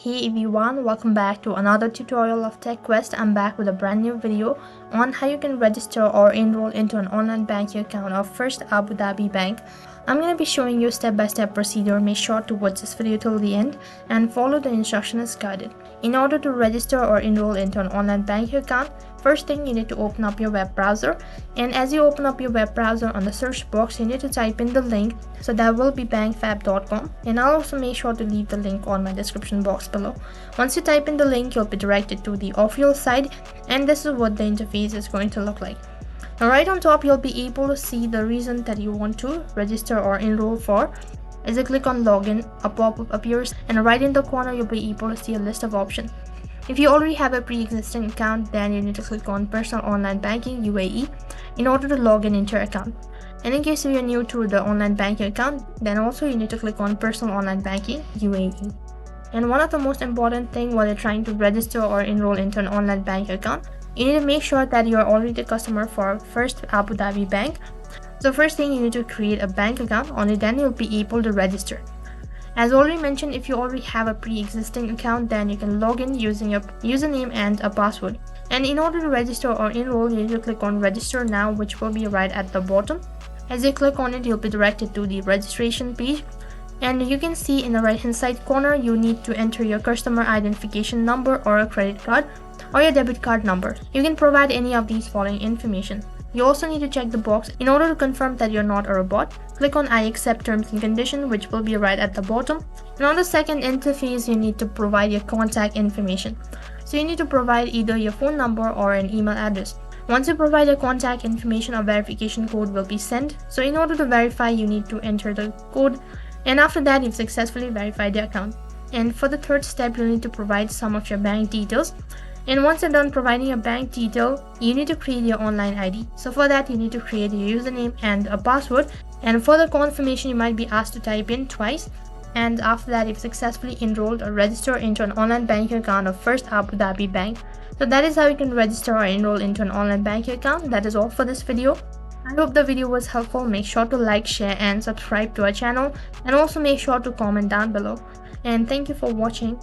Hey everyone, welcome back to another tutorial of Tech Quest. I'm back with a brand new video on how you can register or enroll into an online banking account of First Abu Dhabi Bank. I'm going to be showing you step-by-step procedure. Make sure to watch this video till the end and follow the instructions as guided. In order to register or enroll into an online banking account, first thing you need to open up your web browser, and as you open up your web browser, on the search box you need to type in the link. So that will be bankfab.com, and I'll also make sure to leave the link on my description box below. Once you type in the link, you'll be directed to the official site, and this is what the interface is going to look like. Now right on top you'll be able to see the reason that you want to register or enroll for. As you click on login, a pop-up appears, and right in the corner you'll be able to see a list of options. If you already have a pre-existing account, then you need to click on Personal Online Banking UAE in order to log in into your account. And in case you're new to the online banking account, then also you need to click on Personal Online Banking UAE. And one of the most important things while you're trying to register or enroll into an online bank account, you need to make sure that you're already a customer for First Abu Dhabi Bank. So first thing, you need to create a bank account. Only then you'll be able to register. As already mentioned, if you already have a pre-existing account, then you can log in using your username and a password. And in order to register or enroll, you need to click on register now, which will be right at the bottom. As you click on it, you'll be directed to the registration page. And you can see in the right hand side corner, you need to enter your customer identification number or a credit card or your debit card number. You can provide any of these following information. You also need to check the box in order to confirm that you're not a robot. Click on I accept terms and conditions, which will be right at the bottom. And on the second interface, you need to provide your contact information. So you need to provide either your phone number or an email address. Once you provide your contact information, a verification code will be sent. So in order to verify, you need to enter the code. And after that, you've successfully verified the account. And for the third step, you'll need to provide some of your bank details. And once you're done providing your bank detail, you need to create your online ID. So for that, you need to create your username and a password. And for the confirmation, you might be asked to type in twice. And after that, you've successfully enrolled or registered into an online banking account of First Abu Dhabi Bank. So that is how you can register or enroll into an online banking account. That is all for this video. I hope the video was helpful. Make sure to like, share and subscribe to our channel. And also make sure to comment down below. And thank you for watching.